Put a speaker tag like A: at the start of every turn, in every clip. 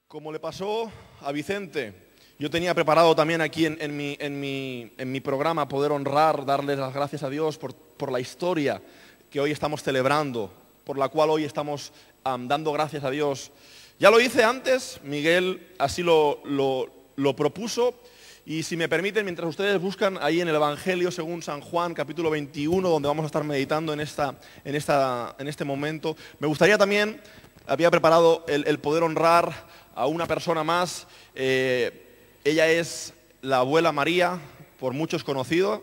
A: Como le pasó a Vicente, yo tenía preparado también aquí en mi programa poder honrar, darles las gracias a Dios por la historia que hoy estamos celebrando, por la cual hoy estamos dando gracias a Dios. Ya lo hice antes, Miguel así lo propuso, y si me permiten, mientras ustedes buscan ahí en el Evangelio según San Juan, capítulo 21, donde vamos a estar meditando en este momento, me gustaría también, había preparado el poder honrar a una persona más. Ella es la abuela María, por muchos conocida.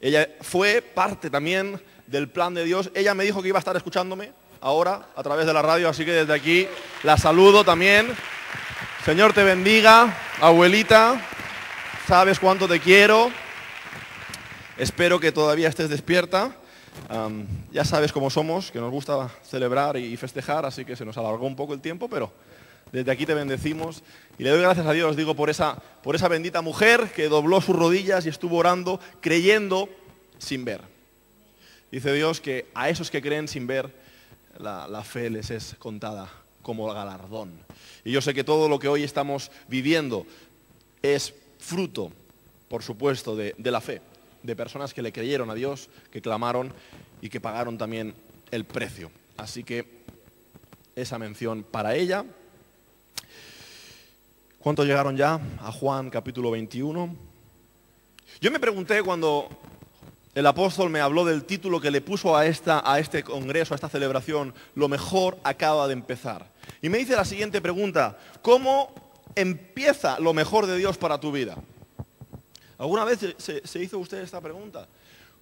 A: Ella fue parte también del plan de Dios. Ella me dijo que iba a estar escuchándome ahora a través de la radio, así que desde aquí la saludo también. Señor te bendiga, abuelita. Sabes cuánto te quiero. Espero que todavía estés despierta. Ya sabes cómo somos, que nos gusta celebrar y festejar, así que se nos alargó un poco el tiempo, pero desde aquí te bendecimos y le doy gracias a Dios, digo, por esa bendita mujer que dobló sus rodillas y estuvo orando, creyendo sin ver. Dice Dios que a esos que creen sin ver, la fe les es contada como galardón. Y yo sé que todo lo que hoy estamos viviendo es fruto, por supuesto, de la fe, de personas que le creyeron a Dios, que clamaron y que pagaron también el precio. Así que esa mención para ella. ¿Cuántos llegaron ya a Juan capítulo 21? Yo me pregunté cuando el apóstol me habló del título que le puso a este congreso, a esta celebración, lo mejor acaba de empezar. Y me hice la siguiente pregunta: ¿cómo empieza lo mejor de Dios para tu vida? ¿Alguna vez se hizo usted esta pregunta?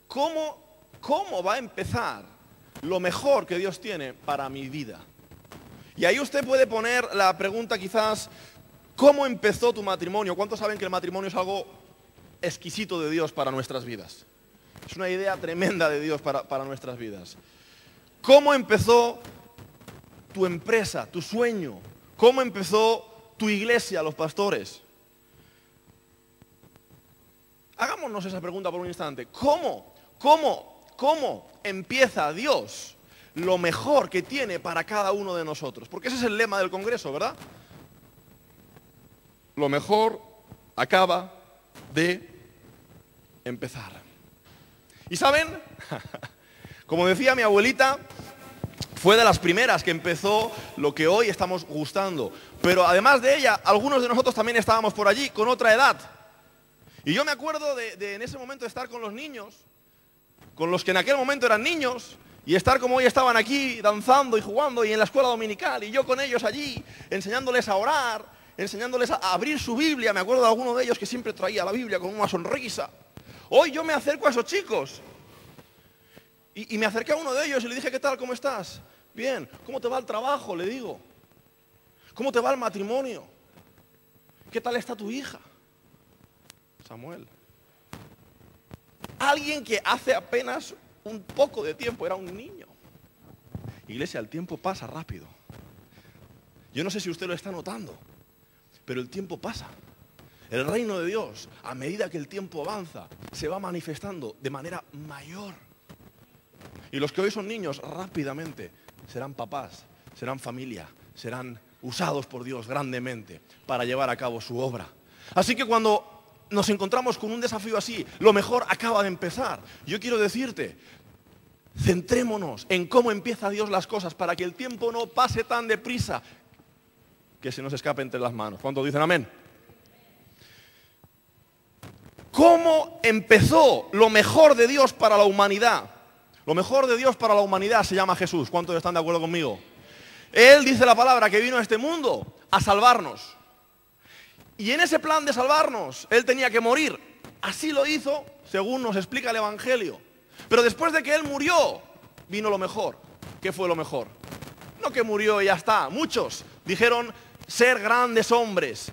A: ¿Cómo va a empezar lo mejor que Dios tiene para mi vida? Y ahí usted puede poner la pregunta quizás: ¿cómo empezó tu matrimonio? ¿Cuántos saben que el matrimonio es algo exquisito de Dios para nuestras vidas? Es una idea tremenda de Dios para nuestras vidas. ¿Cómo empezó tu empresa, tu sueño? ¿Cómo empezó tu iglesia, los pastores? Hagámonos esa pregunta por un instante. ¿Cómo empieza Dios lo mejor que tiene para cada uno de nosotros? Porque ese es el lema del Congreso, ¿verdad? Lo mejor acaba de empezar. ¿Y saben? Como decía mi abuelita, fue de las primeras que empezó lo que hoy estamos gustando. Pero además de ella, algunos de nosotros también estábamos por allí con otra edad. Y yo me acuerdo de en ese momento de estar con los niños, con los que en aquel momento eran niños, y estar como hoy estaban aquí danzando y jugando y en la escuela dominical, y yo con ellos allí, enseñándoles a orar, enseñándoles a abrir su Biblia. Me acuerdo de alguno de ellos que siempre traía la Biblia con una sonrisa. Hoy yo me acerco a esos chicos y me acerqué a uno de ellos y le dije: ¿qué tal? ¿Cómo estás? Bien. ¿Cómo te va el trabajo? Le digo. ¿Cómo te va el matrimonio? ¿Qué tal está tu hija? Samuel. Alguien que hace apenas un poco de tiempo era un niño. Iglesia, el tiempo pasa rápido. Yo no sé si usted lo está notando, pero el tiempo pasa. El reino de Dios, a medida que el tiempo avanza, se va manifestando de manera mayor. Y los que hoy son niños, rápidamente serán papás, serán familia, serán usados por Dios grandemente para llevar a cabo su obra. Así que cuando nos encontramos con un desafío así, lo mejor acaba de empezar. Yo quiero decirte, centrémonos en cómo empieza Dios las cosas para que el tiempo no pase tan deprisa que se nos escape entre las manos. ¿Cuántos dicen amén? ¿Cómo empezó lo mejor de Dios para la humanidad? Lo mejor de Dios para la humanidad se llama Jesús. ¿Cuántos están de acuerdo conmigo? Él, dice la palabra, que vino a este mundo a salvarnos. Y en ese plan de salvarnos, Él tenía que morir. Así lo hizo, según nos explica el Evangelio. Pero después de que Él murió, vino lo mejor. ¿Qué fue lo mejor? No que murió y ya está. Muchos dijeron ser grandes hombres,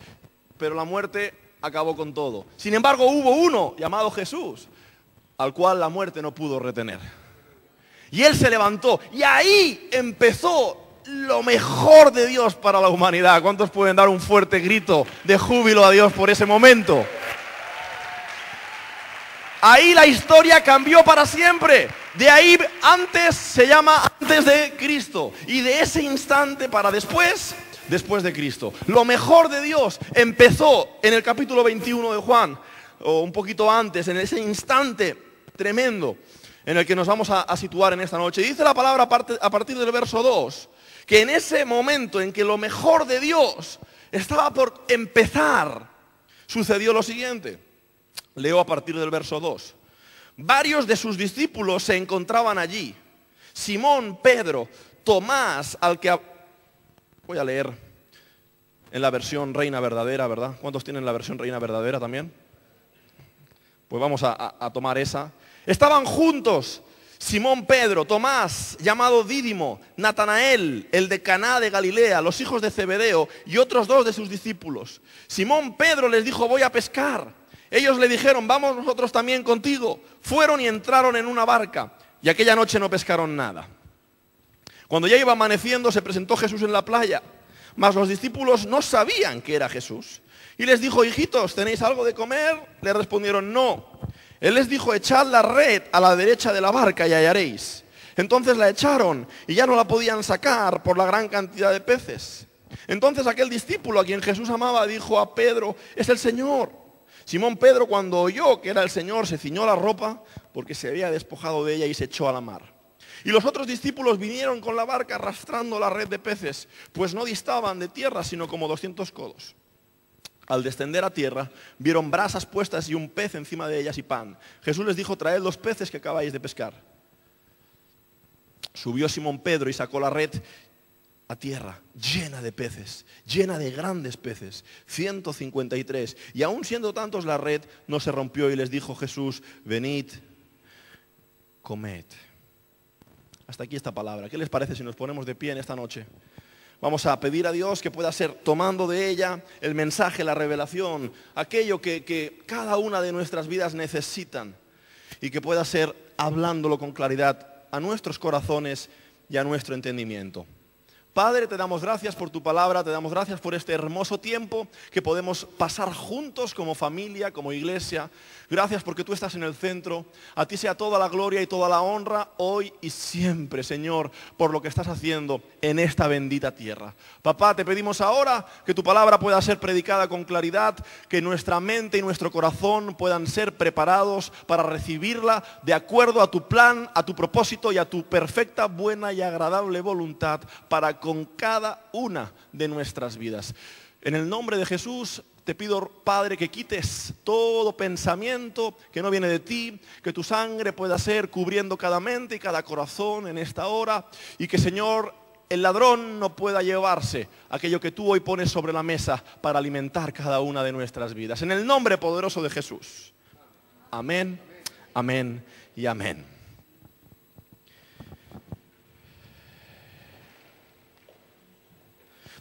A: pero la muerte acabó con todo. Sin embargo, hubo uno llamado Jesús, al cual la muerte no pudo retener. Y Él se levantó, y ahí empezó lo mejor de Dios para la humanidad. ¿Cuántos pueden dar un fuerte grito de júbilo a Dios por ese momento? Ahí la historia cambió para siempre. De ahí antes se llama antes de Cristo. Y de ese instante para después después de Cristo. Lo mejor de Dios empezó en el capítulo 21 de Juan, o un poquito antes, en ese instante tremendo en el que nos vamos a situar en esta noche. Dice la palabra a partir del verso 2, que en ese momento en que lo mejor de Dios estaba por empezar, sucedió lo siguiente. Leo a partir del verso 2. Varios de sus discípulos se encontraban allí. Simón, Pedro, Tomás, al que... Voy a leer en la versión Reina Verdadera, ¿verdad? ¿Cuántos tienen la versión Reina Verdadera también? Pues vamos a tomar esa. Estaban juntos Simón, Pedro, Tomás, llamado Dídimo, Natanael, el de Caná de Galilea, los hijos de Zebedeo y otros 2 de sus discípulos. Simón Pedro les dijo: voy a pescar. Ellos le dijeron: vamos nosotros también contigo. Fueron y entraron en una barca y aquella noche no pescaron nada. Cuando ya iba amaneciendo se presentó Jesús en la playa, mas los discípulos no sabían que era Jesús. Y les dijo: hijitos, ¿tenéis algo de comer? Le respondieron: no. Él les dijo: echad la red a la derecha de la barca y hallaréis. Entonces la echaron y ya no la podían sacar por la gran cantidad de peces. Entonces aquel discípulo a quien Jesús amaba dijo a Pedro: es el Señor. Simón Pedro, cuando oyó que era el Señor, se ciñó la ropa porque se había despojado de ella y se echó a la mar. Y los otros discípulos vinieron con la barca arrastrando la red de peces, pues no distaban de tierra sino como 200 codos. Al descender a tierra, vieron brasas puestas y un pez encima de ellas y pan. Jesús les dijo: traed los peces que acabáis de pescar. Subió Simón Pedro y sacó la red a tierra, llena de peces, llena de grandes peces, 153. Y aún siendo tantos la red, no se rompió, y les dijo Jesús: venid, comed. Hasta aquí esta palabra. ¿Qué les parece si nos ponemos de pie en esta noche? Vamos a pedir a Dios que pueda ser tomando de ella el mensaje, la revelación, aquello que cada una de nuestras vidas necesitan, y que pueda ser hablándolo con claridad a nuestros corazones y a nuestro entendimiento. Padre, te damos gracias por tu palabra, te damos gracias por este hermoso tiempo que podemos pasar juntos como familia, como iglesia. Gracias porque tú estás en el centro. A ti sea toda la gloria y toda la honra hoy y siempre, Señor, por lo que estás haciendo en esta bendita tierra. Papá, te pedimos ahora que tu palabra pueda ser predicada con claridad, que nuestra mente y nuestro corazón puedan ser preparados para recibirla de acuerdo a tu plan, a tu propósito y a tu perfecta, buena y agradable voluntad para con cada una de nuestras vidas. En el nombre de Jesús te pido, Padre, que quites todo pensamiento que no viene de ti, que tu sangre pueda ser cubriendo cada mente y cada corazón en esta hora, y que, Señor, el ladrón no pueda llevarse aquello que tú hoy pones sobre la mesa para alimentar cada una de nuestras vidas. En el nombre poderoso de Jesús. Amén, amén y amén.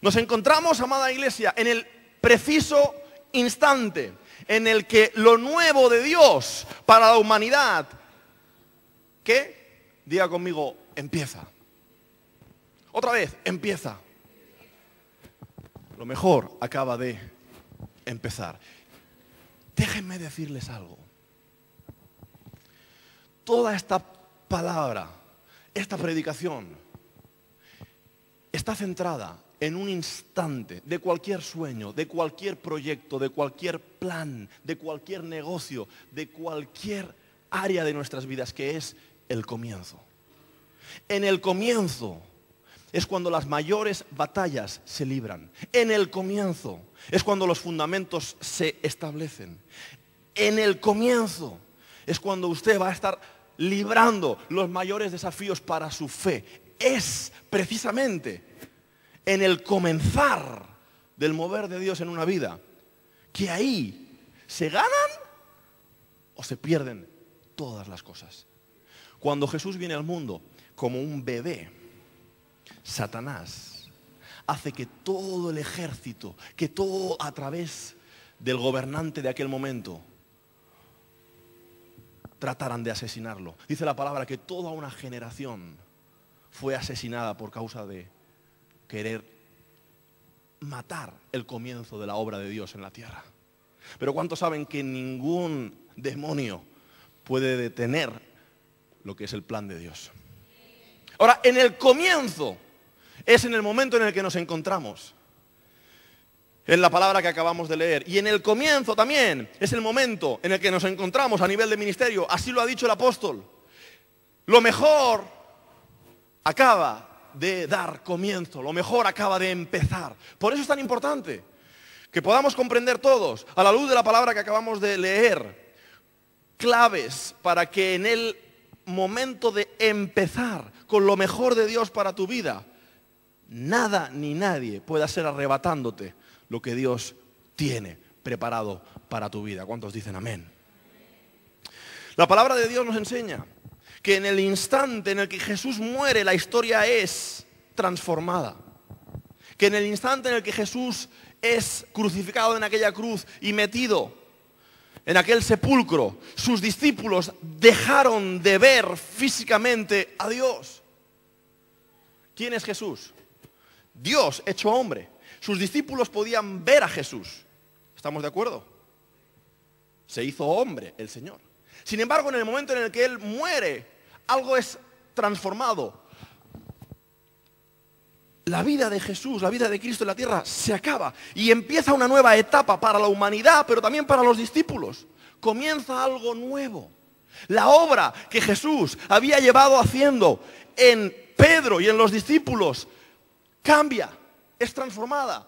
A: Nos encontramos, amada iglesia, en el preciso instante en el que lo nuevo de Dios para la humanidad, ¿qué? Diga conmigo: empieza. Otra vez, empieza. Lo mejor acaba de empezar. Déjenme decirles algo. Toda esta palabra, esta predicación, está centrada en un instante de cualquier sueño, de cualquier proyecto, de cualquier plan, de cualquier negocio, de cualquier área de nuestras vidas, que es el comienzo. En el comienzo es cuando las mayores batallas se libran. En el comienzo es cuando los fundamentos se establecen. En el comienzo es cuando usted va a estar librando los mayores desafíos para su fe. Es precisamente en el comenzar del mover de Dios en una vida que ahí se ganan o se pierden todas las cosas. Cuando Jesús viene al mundo como un bebé, Satanás hace que todo el ejército, que todo a través del gobernante de aquel momento, trataran de asesinarlo. Dice la palabra que toda una generación fue asesinada por causa de querer matar el comienzo de la obra de Dios en la tierra. Pero ¿cuántos saben que ningún demonio puede detener lo que es el plan de Dios? Ahora, en el comienzo es en el momento en el que nos encontramos. en la palabra que acabamos de leer. Y en el comienzo también es el momento en el que nos encontramos a nivel de ministerio. Así lo ha dicho el apóstol. Lo mejor acaba de dar comienzo, lo mejor acaba de empezar. Por eso es tan importante que podamos comprender todos, a la luz de la palabra que acabamos de leer, claves para que en el momento de empezar con lo mejor de Dios para tu vida, nada ni nadie pueda ser arrebatándote lo que Dios tiene preparado para tu vida. ¿Cuántos dicen amén? La palabra de Dios nos enseña que en el instante en el que Jesús muere, la historia es transformada. Que en el instante en el que Jesús es crucificado en aquella cruz y metido en aquel sepulcro, sus discípulos dejaron de ver físicamente a Dios. ¿Quién es Jesús? Dios hecho hombre. Sus discípulos podían ver a Jesús. ¿Estamos de acuerdo? Se hizo hombre el Señor. Sin embargo, en el momento en el que Él muere, algo es transformado. La vida de Jesús, la vida de Cristo en la tierra se acaba y empieza una nueva etapa para la humanidad, pero también para los discípulos. Comienza algo nuevo. La obra que Jesús había llevado haciendo en Pedro y en los discípulos cambia, es transformada.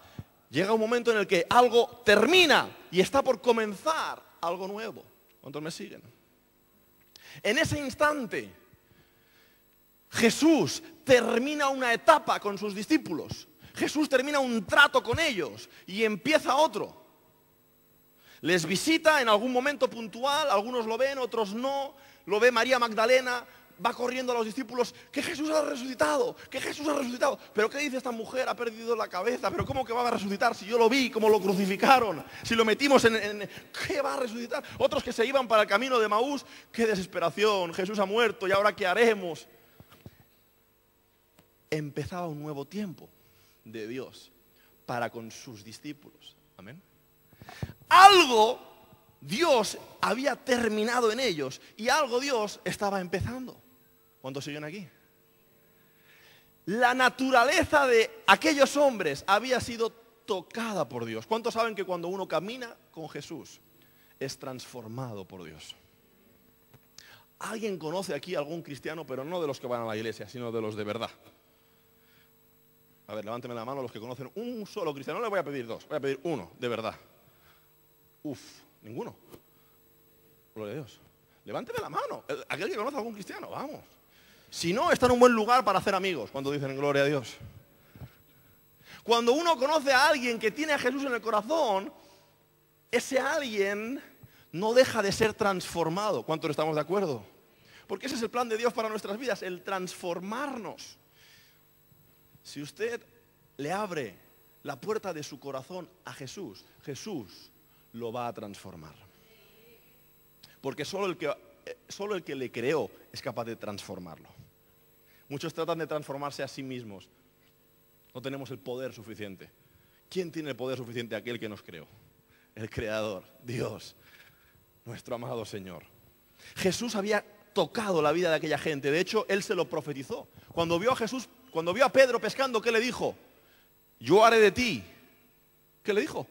A: Llega un momento en el que algo termina y está por comenzar algo nuevo. ¿Cuántos me siguen? En ese instante, Jesús termina una etapa con sus discípulos. Jesús termina un trato con ellos y empieza otro. Les visita en algún momento puntual, algunos lo ven, otros no. Lo ve María Magdalena, va corriendo a los discípulos, que Jesús ha resucitado, que Jesús ha resucitado. Pero ¿qué dice esta mujer? Ha perdido la cabeza. ¿Pero cómo que va a resucitar? Si yo lo vi, cómo lo crucificaron. Si lo metimos ¿qué va a resucitar? Otros que se iban para el camino de Maús, qué desesperación, Jesús ha muerto, ¿y ahora qué haremos? Empezaba un nuevo tiempo de Dios para con sus discípulos. Amén. Algo Dios había terminado en ellos y algo Dios estaba empezando. ¿Cuántos siguen aquí? La naturaleza de aquellos hombres había sido tocada por Dios. ¿Cuántos saben que cuando uno camina con Jesús es transformado por Dios? ¿Alguien conoce aquí algún cristiano, pero no de los que van a la iglesia, sino de los de verdad? A ver, levánteme la mano los que conocen un solo cristiano. No le voy a pedir dos, voy a pedir uno, de verdad. Ninguno. Gloria a Dios. Levánteme la mano. Aquel que conoce a algún cristiano, vamos. Si no, está en un buen lugar para hacer amigos, cuando dicen gloria a Dios. Cuando uno conoce a alguien que tiene a Jesús en el corazón, ese alguien no deja de ser transformado. ¿Cuántos estamos de acuerdo? Porque ese es el plan de Dios para nuestras vidas, el transformarnos. Si usted le abre la puerta de su corazón a Jesús, Jesús lo va a transformar. Porque solo el que le creó es capaz de transformarlo. Muchos tratan de transformarse a sí mismos. No tenemos el poder suficiente. ¿Quién tiene el poder suficiente? Aquel que nos creó. El Creador, Dios, nuestro amado Señor. Jesús había tocado la vida de aquella gente. De hecho, Él se lo profetizó. Cuando vio a Pedro pescando, ¿qué le dijo? Yo haré de ti. ¿Qué le dijo?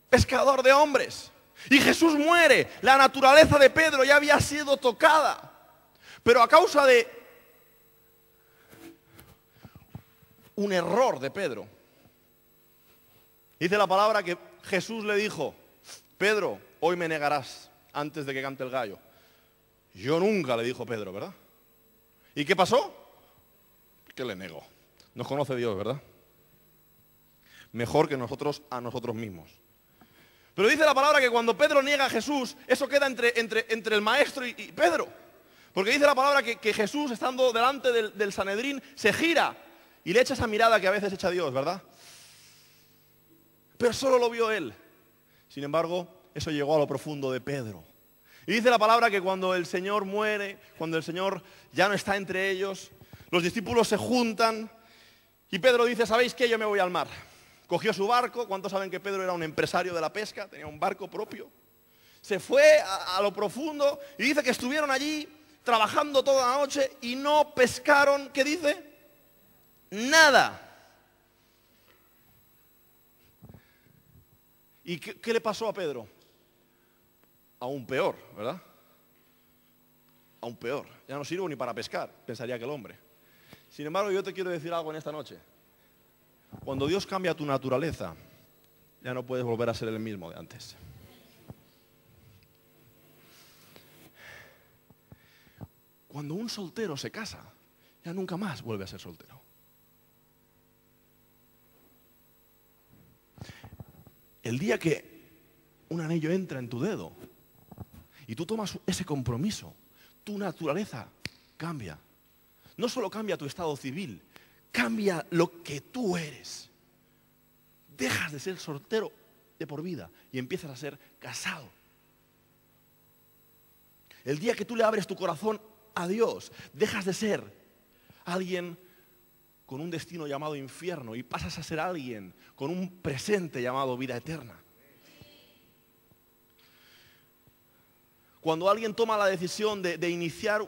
A: Pescador de hombres. Y Jesús muere. La naturaleza de Pedro ya había sido tocada. Pero a causa de un error de Pedro, dice la palabra que Jesús le dijo: Pedro, hoy me negarás antes de que cante el gallo. Yo nunca, le dijo Pedro, ¿verdad? ¿Y qué pasó? Que le negó. Nos conoce Dios, ¿verdad? Mejor que nosotros a nosotros mismos. Pero dice la palabra que cuando Pedro niega a Jesús, eso queda entre el maestro y Pedro. Porque dice la palabra que Jesús, estando delante del Sanedrín, se gira y le echa esa mirada que a veces echa Dios, ¿verdad? Pero solo lo vio él. Sin embargo, eso llegó a lo profundo de Pedro. Y dice la palabra que cuando el Señor muere, cuando el Señor ya no está entre ellos, los discípulos se juntan y Pedro dice: ¿sabéis qué? Yo me voy al mar. Cogió su barco. ¿Cuántos saben que Pedro era un empresario de la pesca? Tenía un barco propio. Se fue a lo profundo y dice que estuvieron allí trabajando toda la noche y no pescaron, ¿qué dice? Nada. ¿Y qué le pasó a Pedro? Aún peor, ¿verdad? Aún peor. Ya no sirvo ni para pescar, pensaría que el hombre. Sin embargo, yo te quiero decir algo en esta noche. Cuando Dios cambia tu naturaleza, ya no puedes volver a ser el mismo de antes. Cuando un soltero se casa, ya nunca más vuelve a ser soltero. El día que un anillo entra en tu dedo y tú tomas ese compromiso, tu naturaleza cambia. No solo cambia tu estado civil, cambia lo que tú eres. Dejas de ser soltero de por vida y empiezas a ser casado. El día que tú le abres tu corazón a Dios, dejas de ser alguien con un destino llamado infierno y pasas a ser alguien con un presente llamado vida eterna. Cuando alguien toma la decisión de iniciar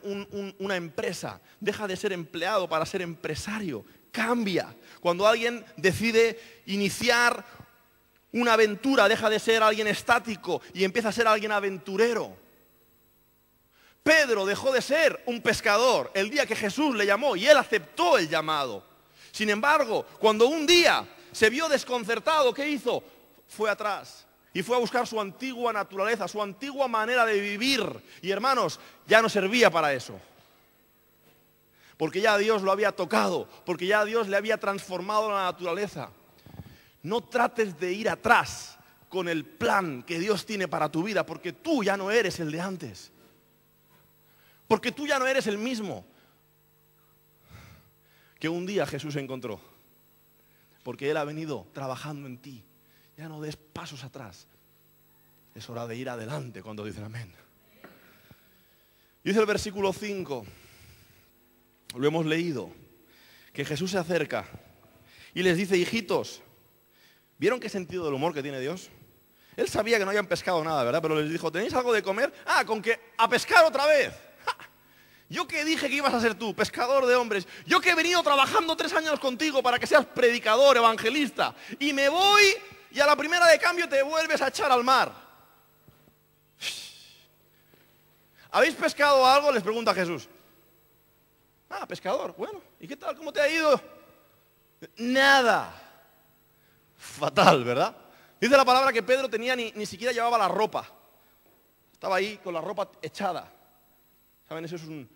A: una empresa, deja de ser empleado para ser empresario, cambia. Cuando alguien decide iniciar una aventura, deja de ser alguien estático y empieza a ser alguien aventurero. Pedro dejó de ser un pescador el día que Jesús le llamó y él aceptó el llamado. Sin embargo, cuando un día se vio desconcertado, ¿qué hizo? Fue atrás y fue a buscar su antigua naturaleza, su antigua manera de vivir. Y hermanos, ya no servía para eso. Porque ya Dios lo había tocado, porque ya Dios le había transformado la naturaleza. No trates de ir atrás con el plan que Dios tiene para tu vida, porque tú ya no eres el de antes. Porque tú ya no eres el mismo que un día Jesús encontró. Porque Él ha venido trabajando en ti. Ya no des pasos atrás. Es hora de ir adelante cuando dicen amén. Dice el versículo 5, lo hemos leído, que Jesús se acerca y les dice: hijitos, ¿vieron qué sentido del humor que tiene Dios? Él sabía que no habían pescado nada, ¿verdad? Pero les dijo: ¿tenéis algo de comer? Ah, con que a pescar otra vez. ¡Ja! Yo que dije que ibas a ser tú, pescador de hombres. Yo que he venido trabajando 3 años contigo para que seas predicador, evangelista. Y me voy y a la primera de cambio te vuelves a echar al mar. ¿Habéis pescado algo? Les pregunta Jesús. Ah, pescador. Bueno, ¿y qué tal? ¿Cómo te ha ido? Nada. Fatal, ¿verdad? Dice la palabra que Pedro tenía ni siquiera llevaba la ropa. Estaba ahí con la ropa echada. ¿Saben? Eso es un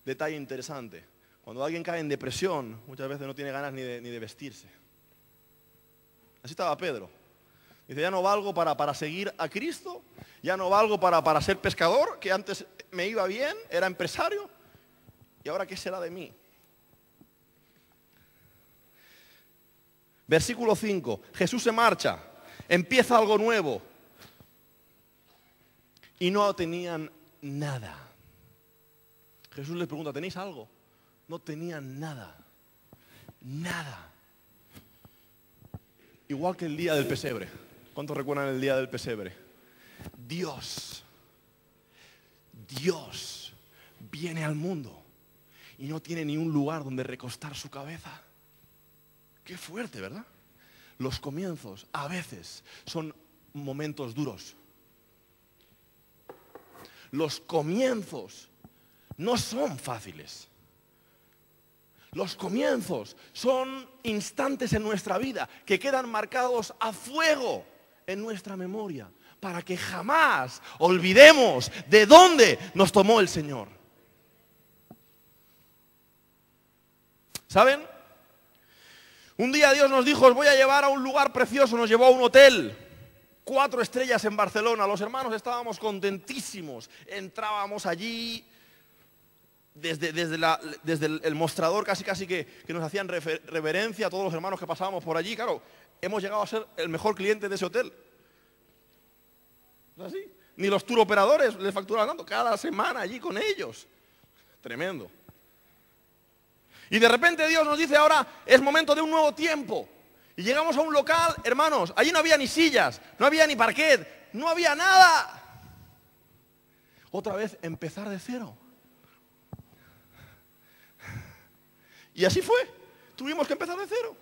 A: detalle interesante. Cuando alguien cae en depresión, muchas veces no tiene ganas ni de vestirse. Así estaba Pedro. Dice: ya no valgo para seguir a Cristo, ya no valgo para ser pescador, que antes me iba bien, era empresario, y ahora ¿qué será de mí? Versículo 5, Jesús se marcha, empieza algo nuevo, y no tenían nada. Jesús les pregunta: ¿tenéis algo? No tenían nada, nada. Igual que el día del pesebre. ¿Cuántos recuerdan el día del pesebre? Dios viene al mundo y no tiene ni un lugar donde recostar su cabeza. Qué fuerte, ¿verdad? Los comienzos a veces son momentos duros. Los comienzos no son fáciles. Los comienzos son instantes en nuestra vida que quedan marcados a fuego en nuestra memoria para que jamás olvidemos de dónde nos tomó el Señor. ¿Saben? Un día Dios nos dijo: os voy a llevar a un lugar precioso. Nos llevó a un hotel, 4 estrellas en Barcelona. Los hermanos estábamos contentísimos. Entrábamos allí. Desde el mostrador casi que nos hacían reverencia a todos los hermanos que pasábamos por allí. Claro, hemos llegado a ser el mejor cliente de ese hotel. ¿No es así? Ni los tour operadores les facturaban tanto, cada semana allí con ellos. Tremendo. Y de repente Dios nos dice: ahora es momento de un nuevo tiempo. Y llegamos a un local, hermanos, allí no había ni sillas, no había ni parquet, no había nada. Otra vez empezar de cero. Y así fue, tuvimos que empezar de cero.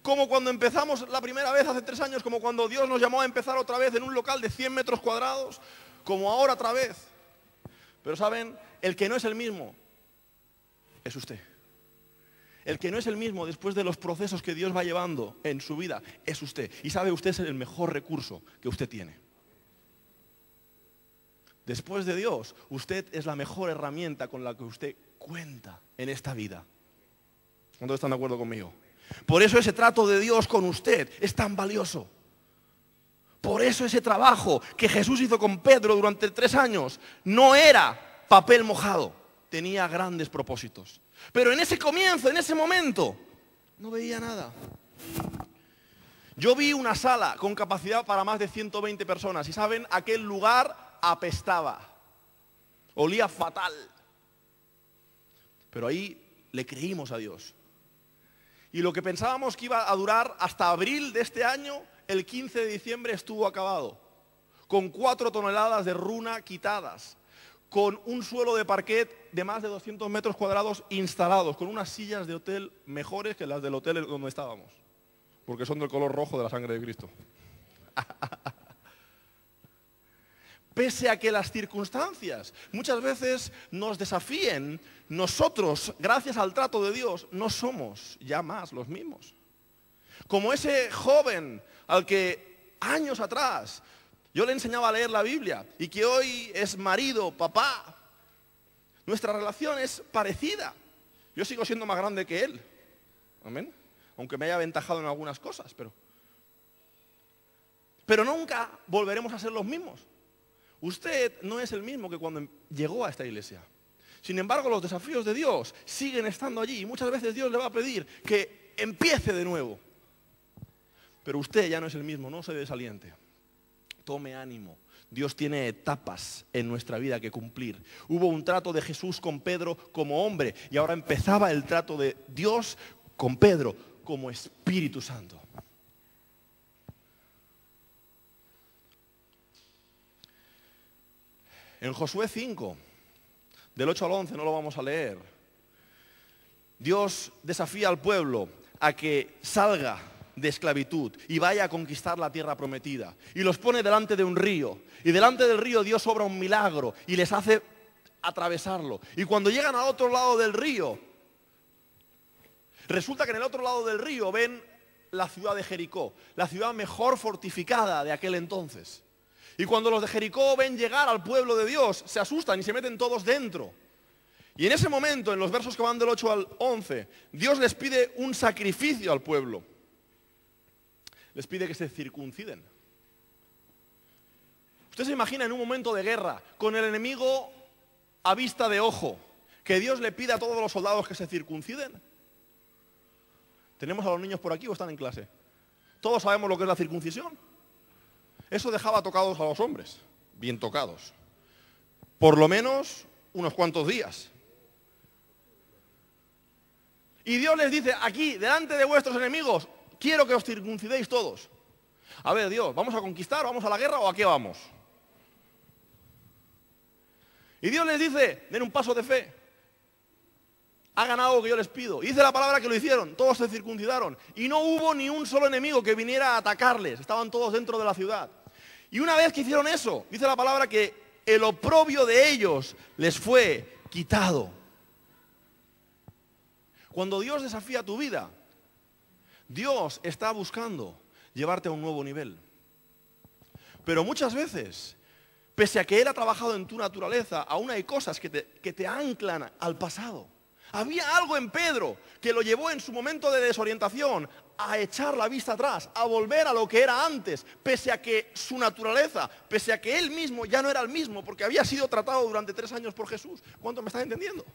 A: Como cuando empezamos la primera vez hace 3 años, como cuando Dios nos llamó a empezar otra vez en un local de 100 metros cuadrados, como ahora otra vez. Pero ¿saben? El que no es el mismo es usted. El que no es el mismo después de los procesos que Dios va llevando en su vida es usted. Y sabe, usted es el mejor recurso que usted tiene. Después de Dios, usted es la mejor herramienta con la que usted cuenta en esta vida. ¿Cuántos están de acuerdo conmigo? Por eso ese trato de Dios con usted es tan valioso. Por eso ese trabajo que Jesús hizo con Pedro durante 3 años no era papel mojado, tenía grandes propósitos. Pero en ese comienzo, en ese momento, no veía nada. Yo vi una sala con capacidad para más de 120 personas y saben, aquel lugar apestaba, olía fatal. Pero ahí le creímos a Dios. Y lo que pensábamos que iba a durar hasta abril de este año, el 15 de diciembre estuvo acabado. Con 4 toneladas de runa quitadas, con un suelo de parquet de más de 200 metros cuadrados instalados, con unas sillas de hotel mejores que las del hotel donde estábamos, porque son del color rojo de la sangre de Cristo. Pese a que las circunstancias muchas veces nos desafíen, nosotros, gracias al trato de Dios, no somos ya más los mismos. Como ese joven al que años atrás yo le enseñaba a leer la Biblia y que hoy es marido, papá. Nuestra relación es parecida. Yo sigo siendo más grande que él. Amén. Aunque me haya aventajado en algunas cosas, pero nunca volveremos a ser los mismos. Usted no es el mismo que cuando llegó a esta iglesia. Sin embargo, los desafíos de Dios siguen estando allí y muchas veces Dios le va a pedir que empiece de nuevo. Pero usted ya no es el mismo, no se desaliente. Tome ánimo. Dios tiene etapas en nuestra vida que cumplir. Hubo un trato de Jesús con Pedro como hombre y ahora empezaba el trato de Dios con Pedro como Espíritu Santo. En Josué 5, del 8 al 11, no lo vamos a leer, Dios desafía al pueblo a que salga de esclavitud y vaya a conquistar la tierra prometida. Y los pone delante de un río. Y delante del río Dios obra un milagro y les hace atravesarlo. Y cuando llegan al otro lado del río, resulta que en el otro lado del río ven la ciudad de Jericó, la ciudad mejor fortificada de aquel entonces. Y cuando los de Jericó ven llegar al pueblo de Dios, se asustan y se meten todos dentro. Y en ese momento, en los versos que van del 8 al 11, Dios les pide un sacrificio al pueblo. Les pide que se circunciden. Usted se imagina en un momento de guerra, con el enemigo a vista de ojo, que Dios le pide a todos los soldados que se circunciden. ¿Tenemos a los niños por aquí o están en clase? Todos sabemos lo que es la circuncisión. Eso dejaba tocados a los hombres, bien tocados. Por lo menos unos cuantos días. Y Dios les dice, aquí, delante de vuestros enemigos, quiero que os circuncidéis todos. A ver, Dios, ¿vamos a conquistar, vamos a la guerra o a qué vamos? Y Dios les dice, den un paso de fe. Hagan algo que yo les pido. Y dice la palabra que lo hicieron, todos se circuncidaron. Y no hubo ni un solo enemigo que viniera a atacarles, estaban todos dentro de la ciudad. Y una vez que hicieron eso, dice la palabra que el oprobio de ellos les fue quitado. Cuando Dios desafía tu vida, Dios está buscando llevarte a un nuevo nivel. Pero muchas veces, pese a que Él ha trabajado en tu naturaleza, aún hay cosas que te anclan al pasado. Había algo en Pedro que lo llevó en su momento de desorientación a echar la vista atrás, a volver a lo que era antes, pese a que su naturaleza, pese a que él mismo ya no era el mismo, porque había sido tratado durante 3 años por Jesús. ¿Cuánto me están entendiendo?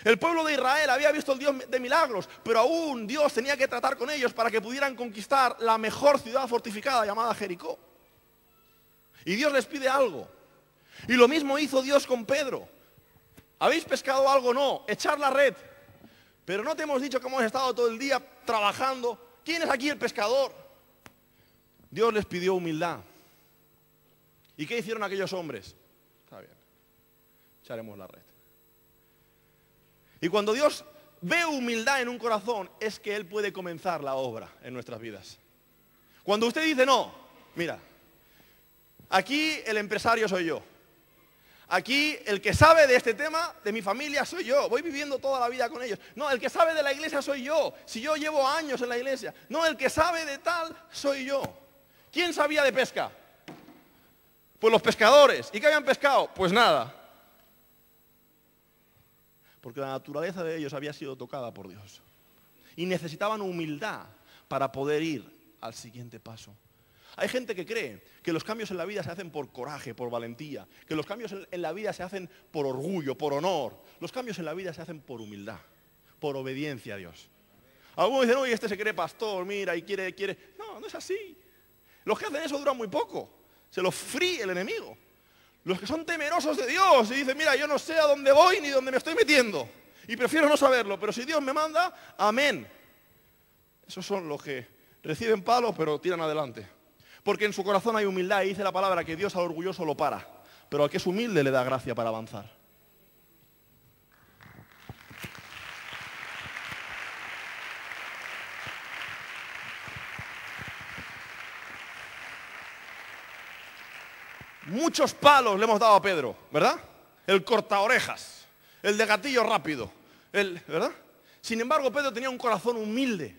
A: El pueblo de Israel había visto al Dios de milagros, pero aún Dios tenía que tratar con ellos para que pudieran conquistar la mejor ciudad fortificada llamada Jericó. Y Dios les pide algo. Y lo mismo hizo Dios con Pedro. ¿Habéis pescado algo? No, echar la red. Pero no te hemos dicho que hemos estado todo el día trabajando. ¿Quién es aquí el pescador? Dios les pidió humildad. ¿Y qué hicieron aquellos hombres? Está bien, echaremos la red. Y cuando Dios ve humildad en un corazón, es que Él puede comenzar la obra en nuestras vidas. Cuando usted dice, no, mira, aquí el empresario soy yo. Aquí el que sabe de este tema, de mi familia, soy yo. Voy viviendo toda la vida con ellos. No, el que sabe de la iglesia soy yo. Si yo llevo años en la iglesia. No, el que sabe de tal, soy yo. ¿Quién sabía de pesca? Pues los pescadores. ¿Y qué habían pescado? Pues nada. Porque la naturaleza de ellos había sido tocada por Dios. Y necesitaban humildad para poder ir al siguiente paso. Hay gente que cree que los cambios en la vida se hacen por coraje, por valentía, que los cambios en la vida se hacen por orgullo, por honor. Los cambios en la vida se hacen por humildad, por obediencia a Dios. Algunos dicen, oye, este se cree pastor, mira, y quiere. No, no es así. Los que hacen eso duran muy poco. Se los fríe el enemigo. Los que son temerosos de Dios y dicen, mira, yo no sé a dónde voy ni dónde me estoy metiendo. Y prefiero no saberlo, pero si Dios me manda, amén. Esos son los que reciben palos, pero tiran adelante. Porque en su corazón hay humildad y dice la palabra que Dios al orgulloso lo para, pero al que es humilde le da gracia para avanzar. Muchos palos le hemos dado a Pedro, ¿verdad? El corta orejas, el de gatillo rápido, ¿verdad? Sin embargo, Pedro tenía un corazón humilde.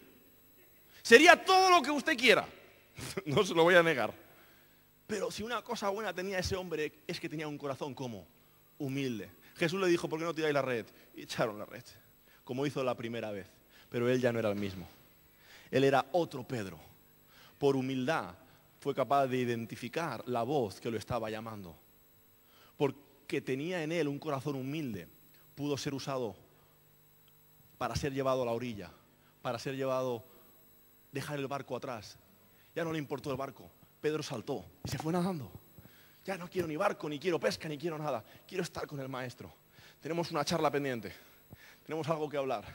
A: Sería todo lo que usted quiera. No se lo voy a negar. Pero si una cosa buena tenía ese hombre es que tenía un corazón como humilde. Jesús le dijo, ¿por qué no tiráis la red? Y echaron la red, como hizo la primera vez. Pero él ya no era el mismo. Él era otro Pedro. Por humildad fue capaz de identificar la voz que lo estaba llamando. Porque tenía en él un corazón humilde, pudo ser usado para ser llevado a la orilla, para ser llevado, dejar el barco atrás. Ya no le importó el barco. Pedro saltó y se fue nadando. Ya no quiero ni barco, ni quiero pesca, ni quiero nada. Quiero estar con el maestro. Tenemos una charla pendiente. Tenemos algo que hablar.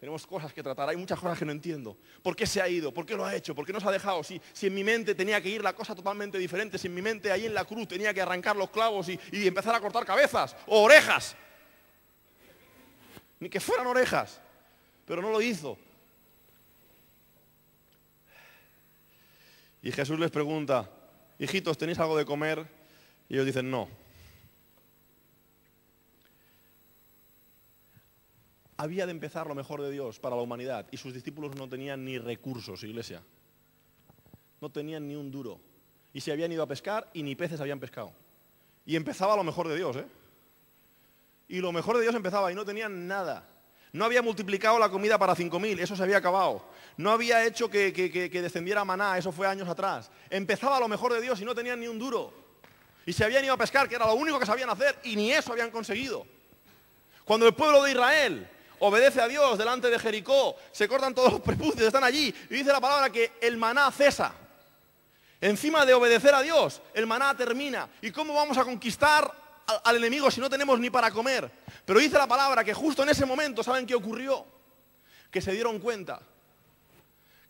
A: Tenemos cosas que tratar. Hay muchas cosas que no entiendo. ¿Por qué se ha ido? ¿Por qué lo ha hecho? ¿Por qué nos ha dejado? Si en mi mente tenía que ir la cosa totalmente diferente. Si en mi mente ahí en la cruz tenía que arrancar los clavos y empezar a cortar cabezas o orejas. Ni que fueran orejas. Pero no lo hizo. Y Jesús les pregunta, hijitos, ¿tenéis algo de comer? Y ellos dicen, no. Había de empezar lo mejor de Dios para la humanidad y sus discípulos no tenían ni recursos, iglesia. No tenían ni un duro. Y se habían ido a pescar y ni peces habían pescado. Y empezaba lo mejor de Dios, ¿eh? Y lo mejor de Dios empezaba y no tenían nada. No había multiplicado la comida para 5.000, eso se había acabado. No había hecho que descendiera maná, eso fue años atrás. Empezaba lo mejor de Dios y no tenían ni un duro. Y se habían ido a pescar, que era lo único que sabían hacer, y ni eso habían conseguido. Cuando el pueblo de Israel obedece a Dios delante de Jericó, se cortan todos los prepucios, están allí, y dice la palabra que el maná cesa. Encima de obedecer a Dios, el maná termina. ¿Y cómo vamos a conquistar al enemigo si no tenemos ni para comer? Pero dice la palabra que justo en ese momento, ¿saben qué ocurrió? Que se dieron cuenta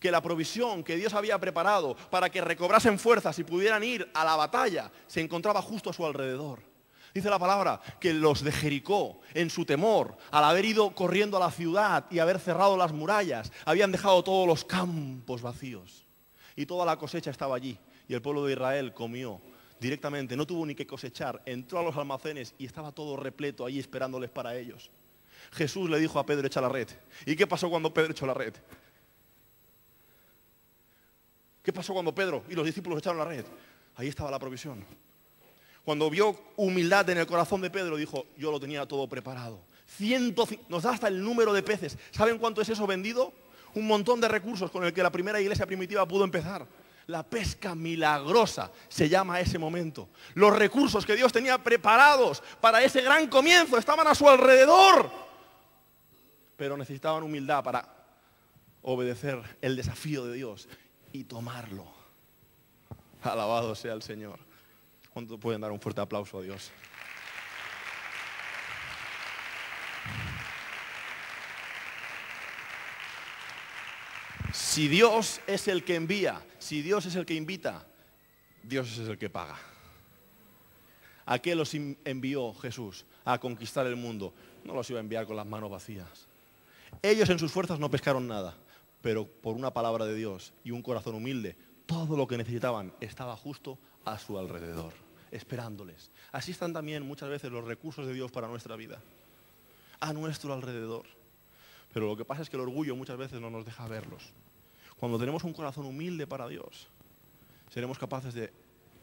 A: que la provisión que Dios había preparado para que recobrasen fuerzas y pudieran ir a la batalla se encontraba justo a su alrededor. Dice la palabra que los de Jericó, en su temor, al haber ido corriendo a la ciudad y haber cerrado las murallas, habían dejado todos los campos vacíos. Y toda la cosecha estaba allí. Y el pueblo de Israel comió directamente, no tuvo ni que cosechar, entró a los almacenes y estaba todo repleto ahí esperándoles para ellos. Jesús le dijo a Pedro, echa la red. ¿Y qué pasó cuando Pedro echó la red? ¿Qué pasó cuando Pedro y los discípulos echaron la red? Ahí estaba la provisión. Cuando vio humildad en el corazón de Pedro, dijo, yo lo tenía todo preparado. Nos da hasta el número de peces. ¿Saben cuánto es eso vendido? Un montón de recursos con el que la primera iglesia primitiva pudo empezar. La pesca milagrosa se llama ese momento. Los recursos que Dios tenía preparados para ese gran comienzo estaban a su alrededor. Pero necesitaban humildad para obedecer el desafío de Dios y tomarlo. Alabado sea el Señor. ¿Cuánto pueden dar un fuerte aplauso a Dios? Si Dios es el que envía, si Dios es el que invita, Dios es el que paga. ¿A qué los envió Jesús? A conquistar el mundo. No los iba a enviar con las manos vacías. Ellos en sus fuerzas no pescaron nada, pero por una palabra de Dios y un corazón humilde, todo lo que necesitaban estaba justo a su alrededor, esperándoles. Así están también muchas veces los recursos de Dios para nuestra vida, a nuestro alrededor. Pero lo que pasa es que el orgullo muchas veces no nos deja verlos. Cuando tenemos un corazón humilde para Dios, seremos capaces de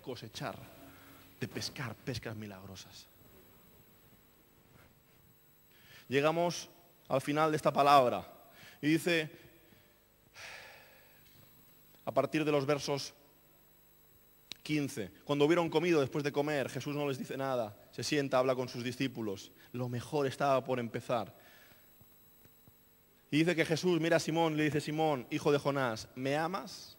A: cosechar, de pescar pescas milagrosas. Llegamos al final de esta palabra y dice, a partir de los versos 15, cuando hubieron comido, después de comer, Jesús no les dice nada, se sienta, habla con sus discípulos, lo mejor estaba por empezar. Y dice que Jesús mira a Simón y le dice, Simón, hijo de Jonás, ¿me amas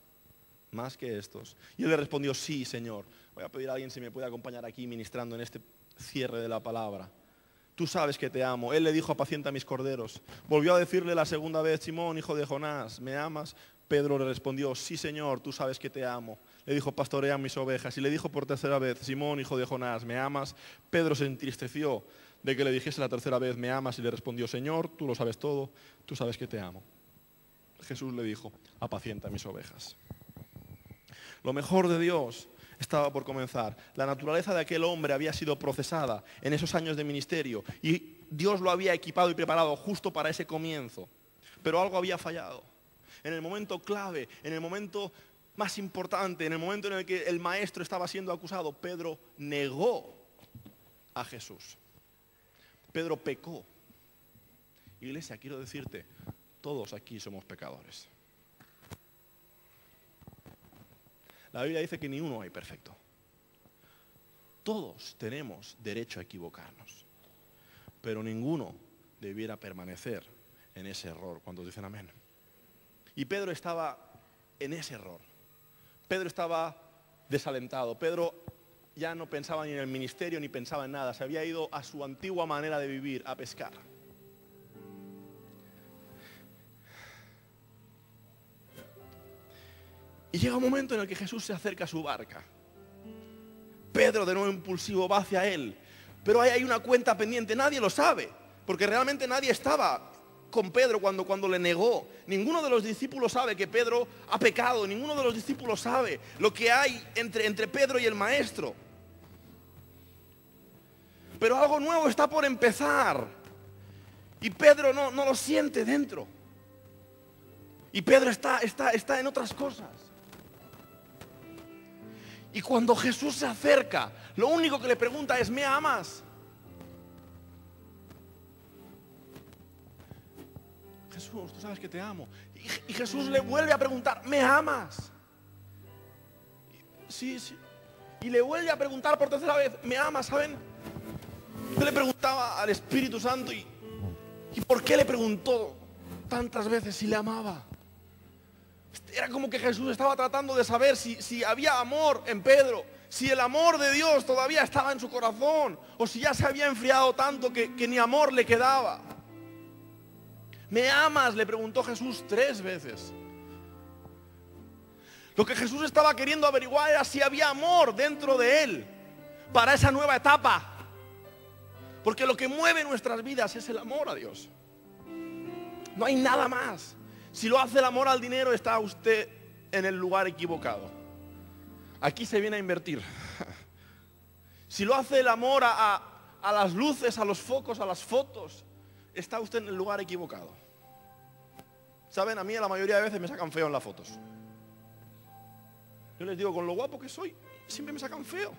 A: más que estos? Y él le respondió, sí, Señor. Voy a pedir a alguien si me puede acompañar aquí ministrando en este cierre de la palabra. Tú sabes que te amo. Él le dijo, apacienta mis corderos. Volvió a decirle la segunda vez, Simón, hijo de Jonás, ¿me amas? Pedro le respondió, sí, Señor, tú sabes que te amo. Le dijo, pastorea mis ovejas. Y le dijo por tercera vez, Simón, hijo de Jonás, ¿me amas? Pedro se entristeció de que le dijese la tercera vez, ¿me amas? Y le respondió, Señor, tú lo sabes todo, tú sabes que te amo. Jesús le dijo, apacienta mis ovejas. Lo mejor de Dios estaba por comenzar. La naturaleza de aquel hombre había sido procesada en esos años de ministerio y Dios lo había equipado y preparado justo para ese comienzo. Pero algo había fallado. En el momento clave, en el momento más importante, en el momento en el que el maestro estaba siendo acusado, Pedro negó a Jesús. Pedro pecó. Iglesia, quiero decirte, todos aquí somos pecadores. La Biblia dice que ni uno hay perfecto. Todos tenemos derecho a equivocarnos, pero ninguno debiera permanecer en ese error. Cuando dicen amén. Y Pedro estaba en ese error. Pedro estaba desalentado. Pedro ya no pensaba ni en el ministerio ni pensaba en nada. Se había ido a su antigua manera de vivir, a pescar. Y llega un momento en el que Jesús se acerca a su barca. Pedro, de nuevo impulsivo, va hacia él. Pero ahí hay una cuenta pendiente, nadie lo sabe. Porque realmente nadie estaba con Pedro cuando le negó. Ninguno de los discípulos sabe que Pedro ha pecado. Ninguno de los discípulos sabe lo que hay entre Pedro y el maestro. Pero algo nuevo está por empezar. Y Pedro no lo siente dentro. Y Pedro está en otras cosas. Y cuando Jesús se acerca, lo único que le pregunta es, ¿me amas? Jesús, tú sabes que te amo. Y Jesús le vuelve a preguntar, ¿me amas? Sí, sí. Y le vuelve a preguntar por tercera vez, ¿me amas? ¿Saben? Yo le preguntaba al Espíritu Santo ¿y por qué le preguntó tantas veces si le amaba? Era como que Jesús estaba tratando de saber si había amor en Pedro, si el amor de Dios todavía estaba en su corazón, o si ya se había enfriado tanto que ni amor le quedaba. ¿Me amas?, le preguntó Jesús 3 veces. Lo que Jesús estaba queriendo averiguar era si había amor dentro de él para esa nueva etapa. Porque lo que mueve nuestras vidas es el amor a Dios. No hay nada más. Si lo hace el amor al dinero, está usted en el lugar equivocado. Aquí se viene a invertir. Si lo hace el amor a las luces, a los focos, a las fotos, está usted en el lugar equivocado. Saben, a mí la mayoría de veces me sacan feo en las fotos. Yo les digo, con lo guapo que soy, siempre me sacan feo.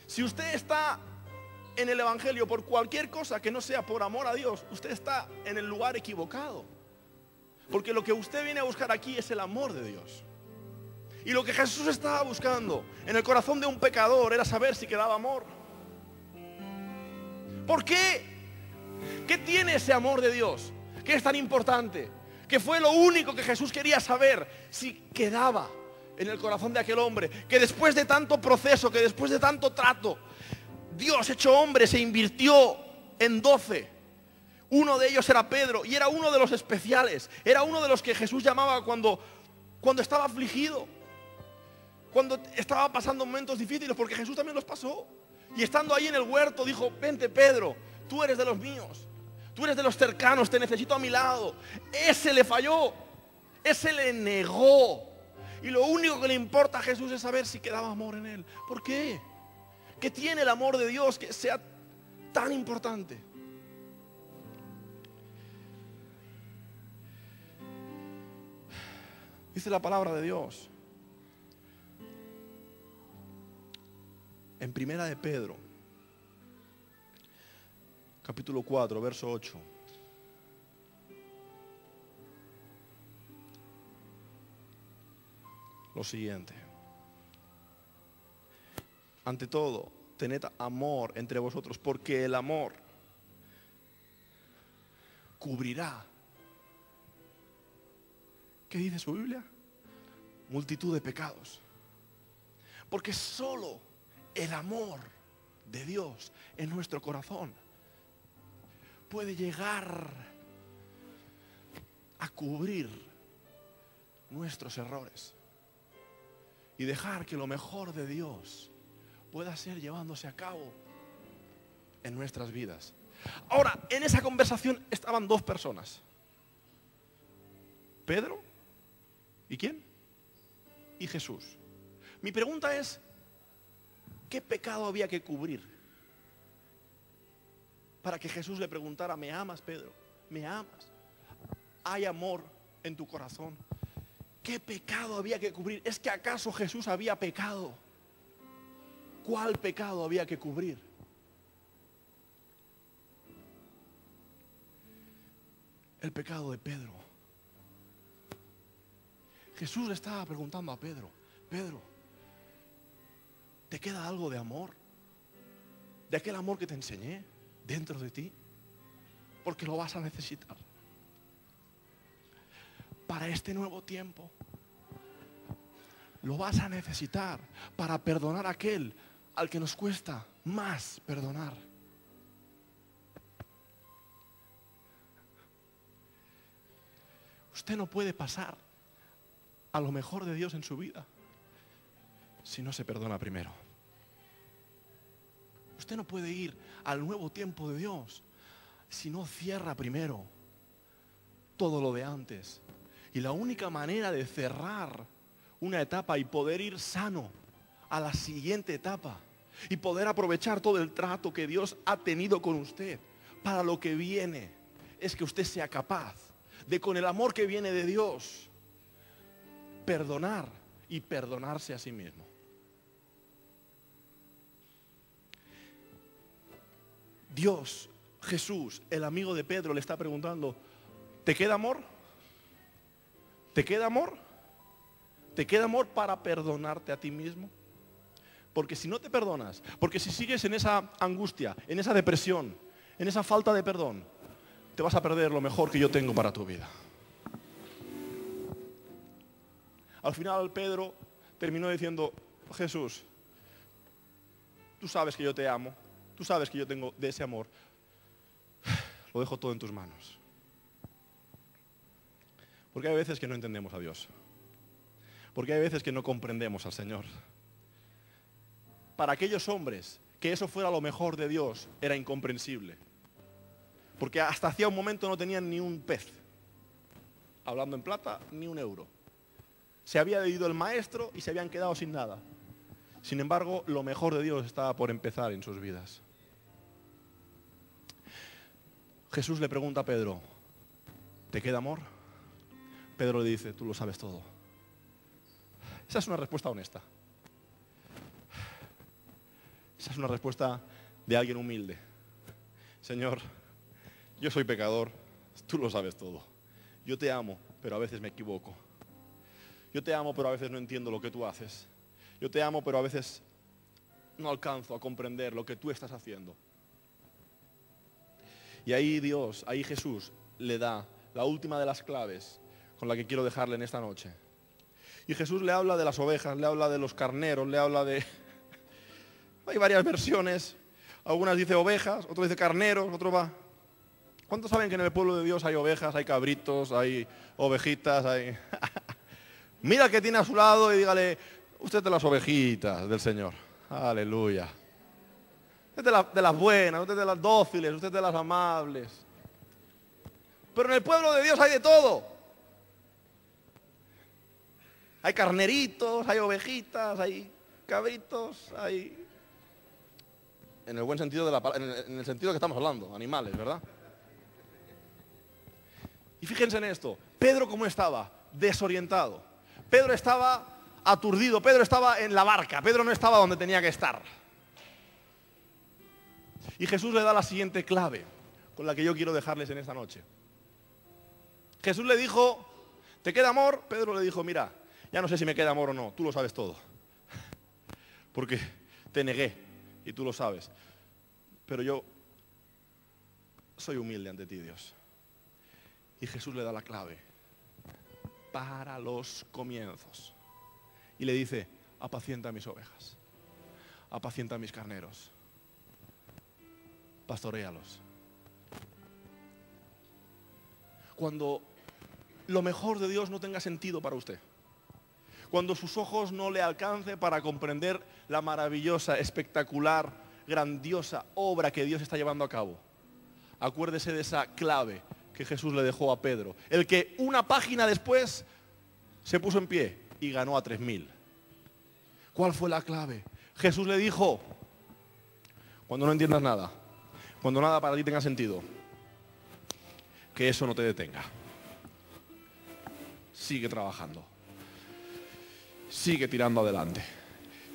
A: Si usted está en el Evangelio por cualquier cosa que no sea por amor a Dios, usted está en el lugar equivocado. Porque lo que usted viene a buscar aquí es el amor de Dios. Y lo que Jesús estaba buscando en el corazón de un pecador era saber si quedaba amor. ¿Por qué? ¿Qué tiene ese amor de Dios? ¿Qué es tan importante? Que fue lo único que Jesús quería saber, si quedaba en el corazón de aquel hombre. Que después de tanto proceso, que después de tanto trato, Dios hecho hombre se invirtió en 12. Uno de ellos era Pedro y era uno de los especiales. Era uno de los que Jesús llamaba cuando estaba afligido, cuando estaba pasando momentos difíciles, porque Jesús también los pasó. Y estando ahí en el huerto dijo, vente Pedro, Tú eres de los míos. Tú eres de los cercanos, te necesito a mi lado. Ese le falló. Ese le negó. Y lo único que le importa a Jesús es saber si quedaba amor en él. ¿Por qué? ¿Qué tiene el amor de Dios que sea tan importante? Dice la palabra de Dios en Primera de Pedro, capítulo 4, verso 8. Lo siguiente: ante todo, tened amor entre vosotros, porque el amor cubrirá. ¿Qué dice su Biblia? Multitud de pecados. Porque solo el amor de Dios en nuestro corazón puede llegar a cubrir nuestros errores y dejar que lo mejor de Dios pueda ser llevándose a cabo en nuestras vidas. Ahora, en esa conversación estaban dos personas: Pedro, ¿y quién? Y Jesús. Mi pregunta es, ¿qué pecado había que cubrir para que Jesús le preguntara: ¿me amas, Pedro? ¿Me amas? ¿Hay amor en tu corazón? ¿Qué pecado había que cubrir? ¿Es que acaso Jesús había pecado? ¿Cuál pecado había que cubrir? El pecado de Pedro. Jesús le estaba preguntando a Pedro: Pedro, ¿te queda algo de amor? ¿De aquel amor que te enseñé dentro de ti? Porque lo vas a necesitar para este nuevo tiempo. Lo vas a necesitar para perdonar a aquel al que nos cuesta más perdonar. Usted no puede pasar a lo mejor de Dios en su vida si no se perdona primero. Usted no puede ir al nuevo tiempo de Dios si no cierra primero todo lo de antes. Y la única manera de cerrar una etapa y poder ir sano a la siguiente etapa y poder aprovechar todo el trato que Dios ha tenido con usted para lo que viene, es que usted sea capaz de, con el amor que viene de Dios, perdonar y perdonarse a sí mismo. Dios, Jesús, el amigo de Pedro, le está preguntando: ¿te queda amor? ¿Te queda amor? ¿Te queda amor para perdonarte a ti mismo? Porque si no te perdonas, porque si sigues en esa angustia, en esa depresión, en esa falta de perdón, te vas a perder lo mejor que yo tengo para tu vida. Al final Pedro terminó diciendo: Jesús, tú sabes que yo te amo, tú sabes que yo tengo de ese amor, lo dejo todo en tus manos. Porque hay veces que no entendemos a Dios, porque hay veces que no comprendemos al Señor. Para aquellos hombres, que eso fuera lo mejor de Dios era incomprensible, porque hasta hacía un momento no tenían ni un pez, hablando en plata, ni un euro. Se había ido el maestro y se habían quedado sin nada. Sin embargo, lo mejor de Dios estaba por empezar en sus vidas. Jesús le pregunta a Pedro: ¿te queda amor? Pedro le dice: tú lo sabes todo. Esa es una respuesta honesta. Esa es una respuesta de alguien humilde. Señor, yo soy pecador, tú lo sabes todo. Yo te amo, pero a veces me equivoco. Yo te amo, pero a veces no entiendo lo que tú haces. Yo te amo, pero a veces no alcanzo a comprender lo que tú estás haciendo. Y ahí Dios, ahí Jesús le da la última de las claves con la que quiero dejarle en esta noche. Y Jesús le habla de las ovejas, le habla de los carneros, le habla de... Hay varias versiones. Algunas dice ovejas, otro dice carneros, otro va... ¿Cuántos saben que en el pueblo de Dios hay ovejas, hay cabritos, hay ovejitas, hay... Mira al que tiene a su lado y dígale: usted es de las ovejitas del Señor. Aleluya. Usted es de las buenas, usted es de las dóciles, usted es de las amables. Pero en el pueblo de Dios hay de todo. Hay carneritos, hay ovejitas, hay cabritos, hay... En el buen sentido de la palabra, en el sentido que estamos hablando, animales, ¿verdad? Y fíjense en esto, Pedro ¿cómo estaba? Desorientado. Pedro estaba aturdido, Pedro estaba en la barca, Pedro no estaba donde tenía que estar. Y Jesús le da la siguiente clave, con la que yo quiero dejarles en esta noche. Jesús le dijo, ¿te queda amor? Pedro le dijo, mira, ya no sé si me queda amor o no, tú lo sabes todo. Porque te negué y tú lo sabes. Pero yo soy humilde ante ti, Dios. Y Jesús le da la clave para los comienzos. Y le dice, apacienta mis ovejas, apacienta mis carneros, pastoréalos. Cuando lo mejor de Dios no tenga sentido para usted, cuando sus ojos no le alcance para comprender la maravillosa, espectacular, grandiosa obra que Dios está llevando a cabo, acuérdese de esa clave que Jesús le dejó a Pedro, el que una página después se puso en pie y ganó a 3000. ¿Cuál fue la clave? Jesús le dijo, cuando no entiendas nada, cuando nada para ti tenga sentido, que eso no te detenga. Sigue trabajando. Sigue tirando adelante.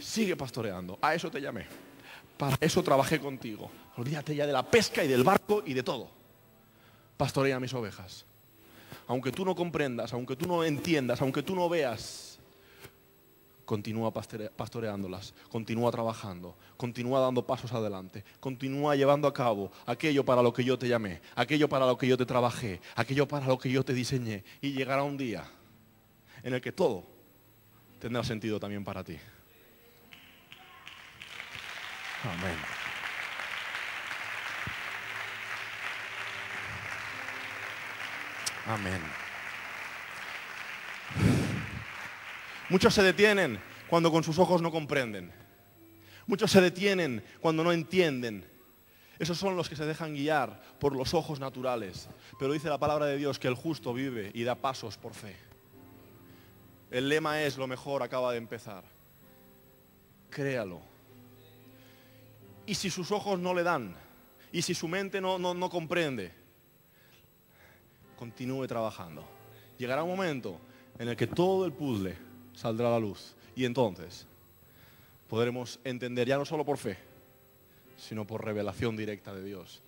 A: Sigue pastoreando. A eso te llamé. Para eso trabajé contigo. Olvídate ya de la pesca y del barco y de todo. Pastorea mis ovejas. Aunque tú no comprendas, aunque tú no entiendas, aunque tú no veas, continúa pastoreándolas, continúa trabajando, continúa dando pasos adelante, continúa llevando a cabo aquello para lo que yo te llamé, aquello para lo que yo te trabajé, aquello para lo que yo te diseñé, y llegará un día en el que todo tendrá sentido también para ti. Amén. Amén. Muchos se detienen cuando con sus ojos no comprenden. Muchos se detienen cuando no entienden. Esos son los que se dejan guiar por los ojos naturales. Pero dice la palabra de Dios que el justo vive y da pasos por fe. El lema es: lo mejor acaba de empezar. Créalo. Y si sus ojos no le dan, y si su mente no comprende, continúe trabajando. Llegará un momento en el que todo el puzzle saldrá a la luz. Y entonces podremos entender, ya no solo por fe, sino por revelación directa de Dios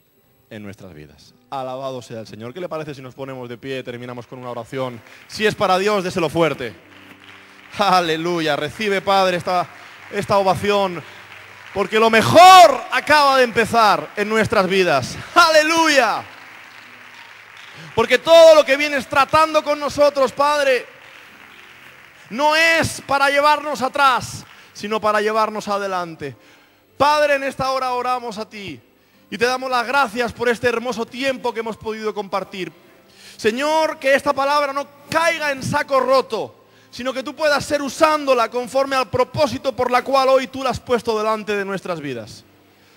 A: en nuestras vidas. Alabado sea el Señor. ¿Qué le parece si nos ponemos de pie y terminamos con una oración? Si es para Dios, déselo fuerte. Aleluya. Recibe, Padre, esta ovación, porque lo mejor acaba de empezar en nuestras vidas. Aleluya. Porque todo lo que vienes tratando con nosotros, Padre, no es para llevarnos atrás, sino para llevarnos adelante. Padre, en esta hora oramos a ti y te damos las gracias por este hermoso tiempo que hemos podido compartir. Señor, que esta palabra no caiga en saco roto, sino que tú puedas ser usándola conforme al propósito por la cual hoy tú la has puesto delante de nuestras vidas.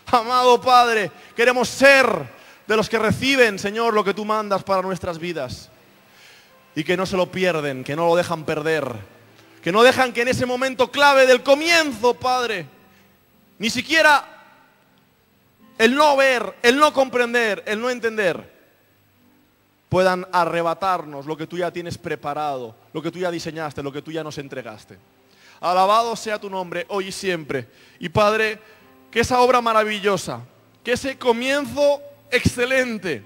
A: Amado Padre, queremos ser de los que reciben, Señor, lo que tú mandas para nuestras vidas, y que no se lo pierden, que no lo dejan perder, que no dejan que en ese momento clave del comienzo, Padre, ni siquiera el no ver, el no comprender, el no entender, puedan arrebatarnos lo que tú ya tienes preparado, lo que tú ya diseñaste, lo que tú ya nos entregaste. Alabado sea tu nombre hoy y siempre. Y Padre, que esa obra maravillosa, que ese comienzo excelente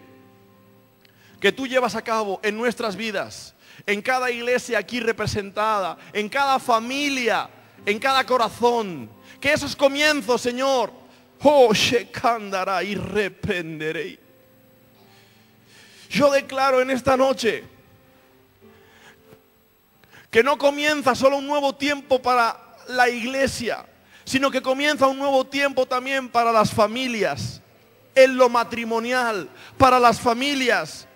A: que tú llevas a cabo en nuestras vidas, en cada iglesia aquí representada, en cada familia, en cada corazón, que esos comienzos, Señor, oh, shekandará y reprenderé. Yo declaro en esta noche que no comienza solo un nuevo tiempo para la iglesia, sino que comienza un nuevo tiempo también para las familias, en lo matrimonial, para las familias,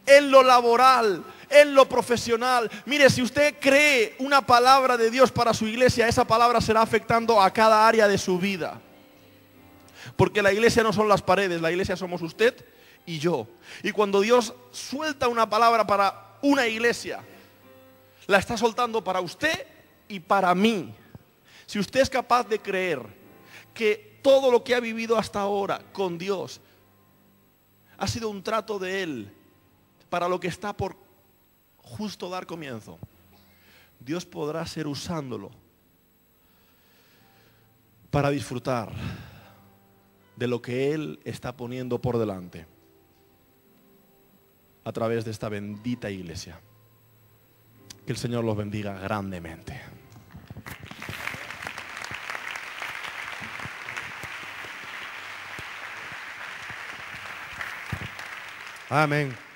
A: en lo laboral, en lo profesional. Mire, si usted cree una palabra de Dios para su iglesia, esa palabra será afectando a cada área de su vida. Porque la iglesia no son las paredes, la iglesia somos usted y yo. Y cuando Dios suelta una palabra para una iglesia, la está soltando para usted y para mí. Si usted es capaz de creer que todo lo que ha vivido hasta ahora con Dios ha sido un trato de Él para lo que está por justo dar comienzo, Dios podrá ser usándolo para disfrutar de lo que Él está poniendo por delante a través de esta bendita iglesia. Que el Señor los bendiga grandemente.
B: Amén.